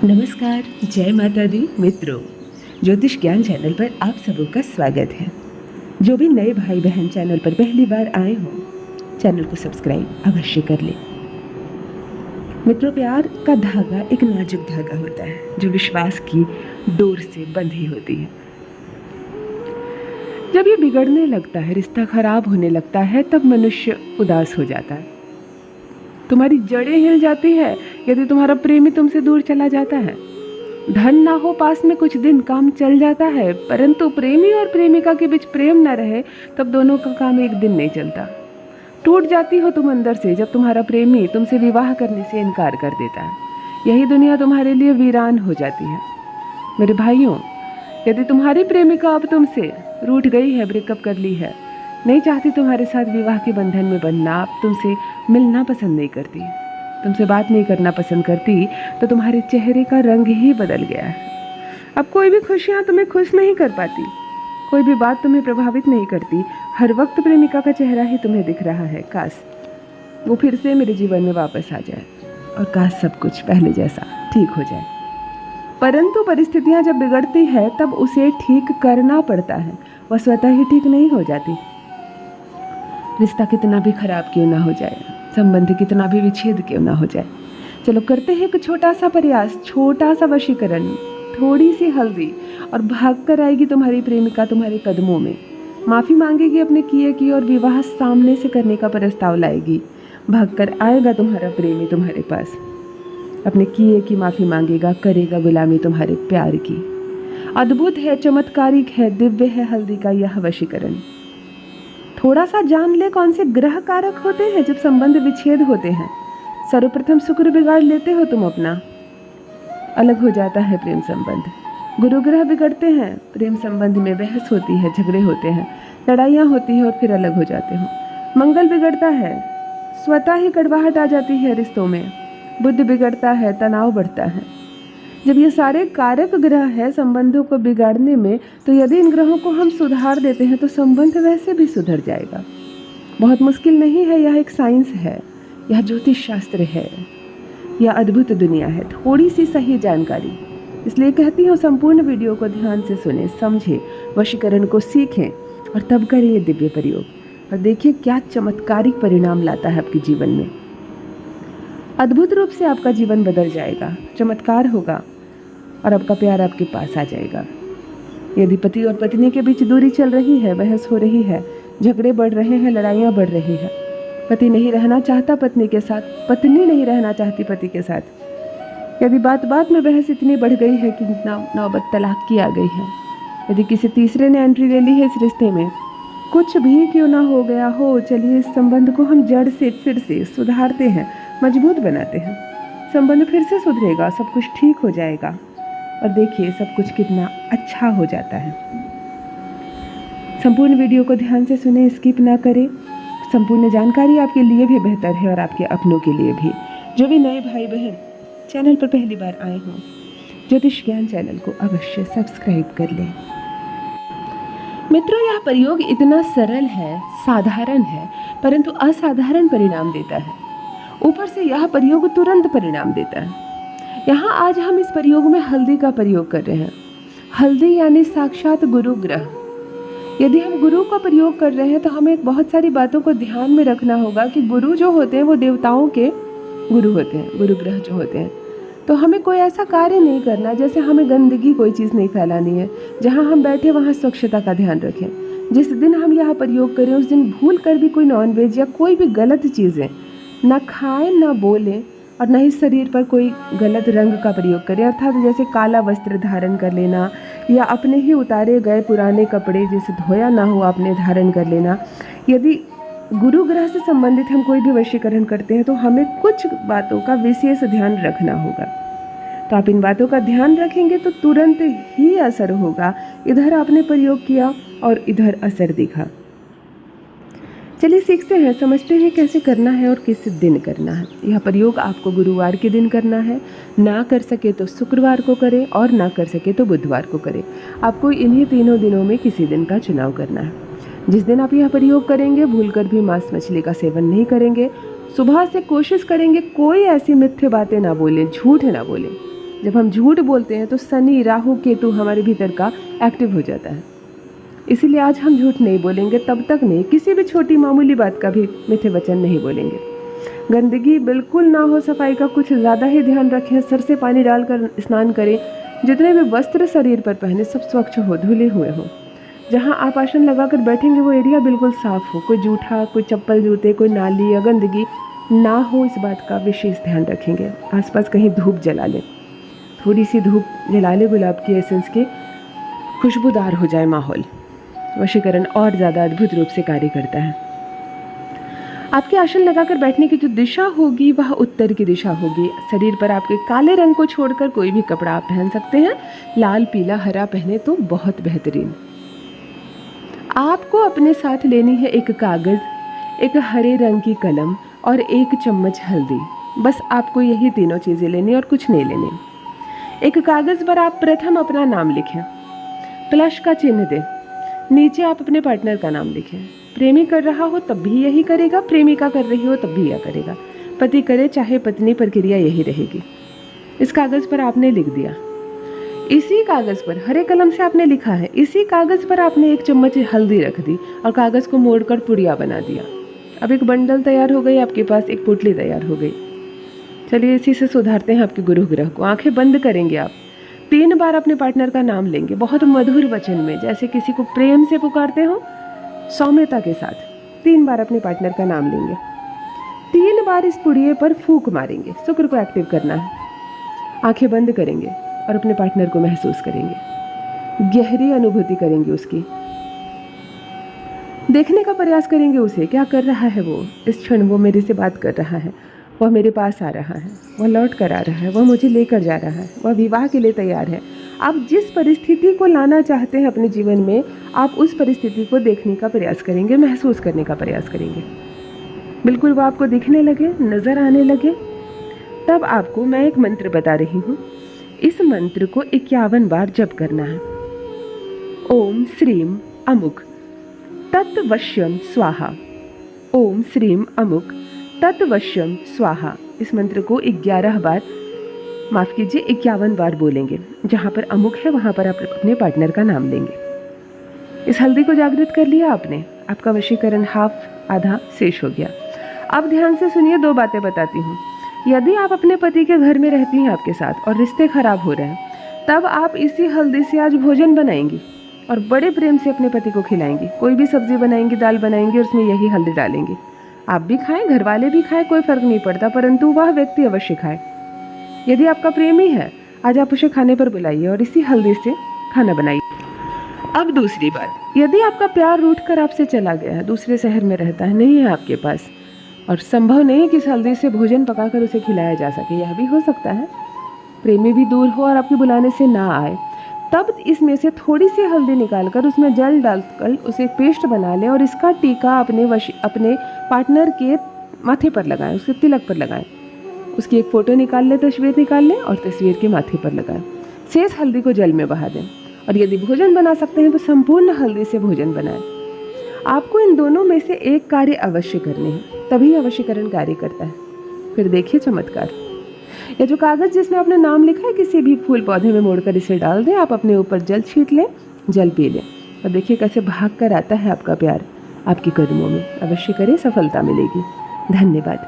नमस्कार, जय माता दी मित्रों। ज्योतिष ज्ञान चैनल पर आप सबों का स्वागत है। जो भी नए भाई बहन चैनल पर पहली बार आए हों, चैनल को सब्सक्राइब अवश्य कर लें। मित्रों, प्यार का धागा एक नाजुक धागा होता है जो विश्वास की डोर से बंधी होती है। जब ये बिगड़ने लगता है, रिश्ता खराब होने लगता है, तब मनुष्य उदास हो जाता है। तुम्हारी जड़ें हिल जाती है यदि तुम्हारा प्रेमी तुमसे दूर चला जाता है। धन ना हो पास में कुछ दिन, काम चल जाता है, परंतु प्रेमी और प्रेमिका के बीच प्रेम ना रहे तब दोनों का काम एक दिन नहीं चलता। टूट जाती हो तुम अंदर से जब तुम्हारा प्रेमी तुमसे विवाह करने से इनकार कर देता है। यही दुनिया तुम्हारे लिए वीरान हो जाती है। मेरे भाइयों, यदि तुम्हारी प्रेमिका अब तुमसे रूठ गई है, ब्रेकअप कर ली है, नहीं चाहती तुम्हारे साथ विवाह के बंधन में बनना, अब तुमसे मिलना पसंद नहीं करती, तुमसे बात नहीं करना पसंद करती, तो तुम्हारे चेहरे का रंग ही बदल गया है। अब कोई भी खुशियाँ तुम्हें खुश नहीं कर पाती, कोई भी बात तुम्हें प्रभावित नहीं करती। हर वक्त प्रेमिका का चेहरा ही तुम्हें दिख रहा है। काश वो फिर से मेरे जीवन में वापस आ जाए और काश सब कुछ पहले जैसा ठीक हो जाए। परंतु परिस्थितियाँ जब बिगड़ती है तब उसे ठीक करना पड़ता है, वह स्वतः ही ठीक नहीं हो जाती। रिश्ता कितना भी खराब क्यों ना हो जाए, संबंध कितना भी विच्छेद क्यों ना हो जाए, चलो करते हैं एक छोटा सा प्रयास, छोटा सा वशीकरण, थोड़ी सी हल्दी, और भाग कर आएगी तुम्हारी प्रेमिका तुम्हारे कदमों में, माफ़ी मांगेगी अपने किए की और विवाह सामने से करने का प्रस्ताव लाएगी। भाग कर आएगा तुम्हारा प्रेमी तुम्हारे पास, अपने किए की माफ़ी मांगेगा, करेगा गुलामी तुम्हारे प्यार की। अद्भुत है, चमत्कारिक है, दिव्य है हल्दी का यह वशीकरण। थोड़ा सा जान ले कौन से ग्रह कारक होते हैं जब संबंध विच्छेद होते हैं। सर्वप्रथम शुक्र बिगाड़ लेते हो तुम अपना, अलग हो जाता है प्रेम संबंध। गुरु ग्रह बिगड़ते हैं, प्रेम संबंध में बहस होती है, झगड़े होते हैं, लड़ाइयाँ होती हैं और फिर अलग हो जाते हो। मंगल बिगड़ता है, स्वतः ही कड़वाहट आ जाती है रिश्तों में। बुध बिगड़ता है, तनाव बढ़ता है। जब ये सारे कारक ग्रह हैं संबंधों को बिगाड़ने में, तो यदि इन ग्रहों को हम सुधार देते हैं तो संबंध वैसे भी सुधर जाएगा। बहुत मुश्किल नहीं है, यह एक साइंस है, यह ज्योतिष शास्त्र है, यह अद्भुत दुनिया है। थोड़ी सी सही जानकारी, इसलिए कहती हूँ संपूर्ण वीडियो को ध्यान से सुने, समझें, वशीकरण को सीखें और तब करें ये दिव्य प्रयोग और देखिए क्या चमत्कारिक परिणाम लाता है आपके जीवन में। अद्भुत रूप से आपका जीवन बदल जाएगा, चमत्कार होगा और आपका प्यार आपके पास आ जाएगा। यदि पति और पत्नी के बीच दूरी चल रही है, बहस हो रही है, झगड़े बढ़ रहे हैं, लड़ाइयाँ बढ़ रही है, पति नहीं रहना चाहता पत्नी के साथ, पत्नी नहीं रहना चाहती पति के साथ, यदि बात बात में बहस इतनी बढ़ गई है कि नौबत तलाक की आ गई है, यदि किसी तीसरे ने एंट्री ले ली है इस रिश्ते में, कुछ भी क्यों ना हो गया हो, चलिए इस संबंध को हम जड़ से फिर से सुधारते हैं, मजबूत बनाते हैं। संबंध फिर से सुधरेगा, सब कुछ ठीक हो जाएगा और देखिए सब कुछ कितना अच्छा हो जाता है। संपूर्ण वीडियो को ध्यान से सुने, स्किप ना करें। संपूर्ण जानकारी आपके लिए भी बेहतर है और आपके अपनों के लिए भी। जो भी नए भाई बहन चैनल पर पहली बार आए हों, ज्योतिष ज्ञान चैनल को अवश्य सब्सक्राइब कर लें। मित्रों, यह प्रयोग इतना सरल है, साधारण है, परंतु असाधारण परिणाम देता है। ऊपर से यह प्रयोग तुरंत परिणाम देता है। यहाँ आज हम इस प्रयोग में हल्दी का प्रयोग कर रहे हैं। हल्दी यानी साक्षात गुरु ग्रह। यदि हम गुरु का प्रयोग कर रहे हैं तो हमें बहुत सारी बातों को ध्यान में रखना होगा कि गुरु जो होते हैं वो देवताओं के गुरु होते हैं, गुरु ग्रह जो होते हैं। तो हमें कोई ऐसा कार्य नहीं करना, जैसे हमें गंदगी कोई चीज़ नहीं फैलानी है। जहाँ हम बैठे वहाँ स्वच्छता का ध्यान रखें। जिस दिन हम यह प्रयोग करें उस दिन भूल कर भी कोई नॉनवेज या कोई भी गलत चीज़ें ना खाएं, ना बोलें और न ही शरीर पर कोई गलत रंग का प्रयोग करें, अर्थात जैसे काला वस्त्र धारण कर लेना या अपने ही उतारे गए पुराने कपड़े जैसे धोया ना हो आपने धारण कर लेना। यदि गुरु ग्रह से संबंधित हम कोई भी वशीकरण करते हैं तो हमें कुछ बातों का विशेष ध्यान रखना होगा। तो आप इन बातों का ध्यान रखेंगे तो तुरंत ही असर होगा। इधर आपने प्रयोग किया और इधर असर दिखा। चलिए सीखते हैं, समझते हैं कैसे करना है और किस दिन करना है। यह प्रयोग आपको गुरुवार के दिन करना है, ना कर सके तो शुक्रवार को करें और ना कर सके तो बुधवार को करें। आपको इन्हीं तीनों दिनों में किसी दिन का चुनाव करना है। जिस दिन आप यह प्रयोग करेंगे भूलकर भी मांस मछली का सेवन नहीं करेंगे। सुबह से कोशिश करेंगे कोई ऐसी मिथ्या बातें ना बोलें, झूठ ना बोलें। जब हम झूठ बोलते हैं तो शनि, राहु, केतु हमारे भीतर का एक्टिव हो जाता है। इसीलिए आज हम झूठ नहीं बोलेंगे, तब तक नहीं, किसी भी छोटी मामूली बात का भी मीठे वचन नहीं बोलेंगे। गंदगी बिल्कुल ना हो, सफाई का कुछ ज़्यादा ही ध्यान रखें, सर से पानी डालकर स्नान करें, जितने भी वस्त्र शरीर पर पहने सब स्वच्छ हो, धुले हुए हों। जहाँ आप आसन लगाकर बैठेंगे वो एरिया बिल्कुल साफ़ हो, कोई जूठा, कोई चप्पल जूते, कोई नाली या गंदगी ना हो, इस बात का विशेष ध्यान रखेंगे। आसपास कहीं धूप जला लें, थोड़ी सी धूप जला लें गुलाब की एसेंस के, खुशबूदार हो जाए माहौल। वशीकरण और ज़्यादा अद्भुत रूप से कार्य करता है। आपके आसन लगाकर बैठने की जो दिशा होगी वह उत्तर की दिशा होगी। शरीर पर आपके काले रंग को छोड़कर कोई भी कपड़ा आप पहन सकते हैं, लाल, पीला, हरा पहने तो बहुत बेहतरीन। आपको अपने साथ लेनी है एक कागज़, एक हरे रंग की कलम और 1 चम्मच हल्दी। बस आपको यही तीनों चीज़ें लेनी और कुछ नहीं लेने। एक कागज़ पर आप प्रथम अपना नाम लिखें, प्लस का चिन्ह दें, नीचे आप अपने पार्टनर का नाम लिखें। प्रेमी कर रहा हो तब भी यही करेगा, प्रेमिका कर रही हो तब भी यह करेगा, पति करे चाहे पत्नी, प्रक्रिया यही रहेगी। इस कागज़ पर आपने लिख दिया, इसी कागज़ पर हरे कलम से आपने लिखा है, इसी कागज़ पर आपने 1 चम्मच हल्दी रख दी और कागज़ को मोड़कर पुड़िया बना दिया। अब एक बंडल तैयार हो गई, आपके पास एक पोटली तैयार हो गई। चलिए इसी से सुधारते हैं आपके गुरु ग्रह को। आंखें बंद करेंगे आप, 3 बार अपने पार्टनर का नाम लेंगे, बहुत मधुर वचन में, जैसे किसी को प्रेम से पुकारते हो, सौम्यता के साथ 3 बार अपने पार्टनर का नाम लेंगे। 3 बार इस पुड़िये पर फूंक मारेंगे, शुक्र को एक्टिव करना है। आंखें बंद करेंगे और अपने पार्टनर को महसूस करेंगे, गहरी अनुभूति करेंगे उसकी, देखने का प्रयास करेंगे उसे, क्या कर रहा है वो इस क्षण। वो मेरे से बात कर रहा है, वह मेरे पास आ रहा है, वह लौट कर आ रहा है, वह मुझे लेकर जा रहा है, वह विवाह के लिए तैयार है। आप जिस परिस्थिति को लाना चाहते हैं अपने जीवन में, आप उस परिस्थिति को देखने का प्रयास करेंगे, महसूस करने का प्रयास करेंगे। बिल्कुल वो आपको दिखने लगे, नज़र आने लगे, तब आपको मैं एक मंत्र बता रही हूँ। इस मंत्र को 51 बार जप करना है। ओम श्रीम अमुक तत्वश्यम स्वाहा, ओम श्रीम अमुक तत्वश्यम स्वाहा। इस मंत्र को 11 बार, माफ़ कीजिए 51 बार बोलेंगे। जहाँ पर अमुक है वहाँ पर आप अपने पार्टनर का नाम लेंगे। इस हल्दी को जागृत कर लिया आपने, आपका वशीकरण हाफ आधा शेष हो गया। अब ध्यान से सुनिए, 2 बातें बताती हूँ। यदि आप अपने पति के घर में रहती हैं आपके साथ और रिश्ते खराब हो रहे हैं, तब आप इसी हल्दी से आज भोजन बनाएंगी और बड़े प्रेम से अपने पति को खिलाएंगी। कोई भी सब्जी बनाएंगी, दाल बनाएंगी और उसमें यही हल्दी डालेंगी। आप भी खाएं, घर वाले भी खाएं, कोई फ़र्क नहीं पड़ता, परंतु वह व्यक्ति अवश्य खाए। यदि आपका प्रेमी है, आज आप उसे खाने पर बुलाइए और इसी हल्दी से खाना बनाइए। अब दूसरी बात, यदि आपका प्यार रूठ कर आपसे चला गया है, दूसरे शहर में रहता है, नहीं है आपके पास, और संभव नहीं कि इस हल्दी से भोजन पकाकर उसे खिलाया जा सके, यह भी हो सकता है, प्रेमी भी दूर हो और आपके बुलाने से ना आए, तब इसमें से थोड़ी सी हल्दी निकालकर उसमें जल डालकर उसे पेस्ट बना लें और इसका टीका अपने पार्टनर के माथे पर लगाएं, उसके तिलक पर लगाएं। उसकी एक फ़ोटो निकाल लें, तस्वीर निकाल लें और तस्वीर के माथे पर लगाएं। शेष हल्दी को जल में बहा दें और यदि भोजन बना सकते हैं तो संपूर्ण हल्दी से भोजन बनाएं। आपको इन दोनों में से एक कार्य अवश्य करने हैं, तभी अवश्यकरण कार्य करता है। फिर देखिए चमत्कार। या जो कागज़ जिसमें आपने नाम लिखा है, किसी भी फूल पौधे में मोड़कर इसे डाल दें, आप अपने ऊपर जल छीट लें, जल पी लें और देखिए कैसे भाग कर आता है आपका प्यार आपके कदमों में। अवश्य करें, सफलता मिलेगी। धन्यवाद।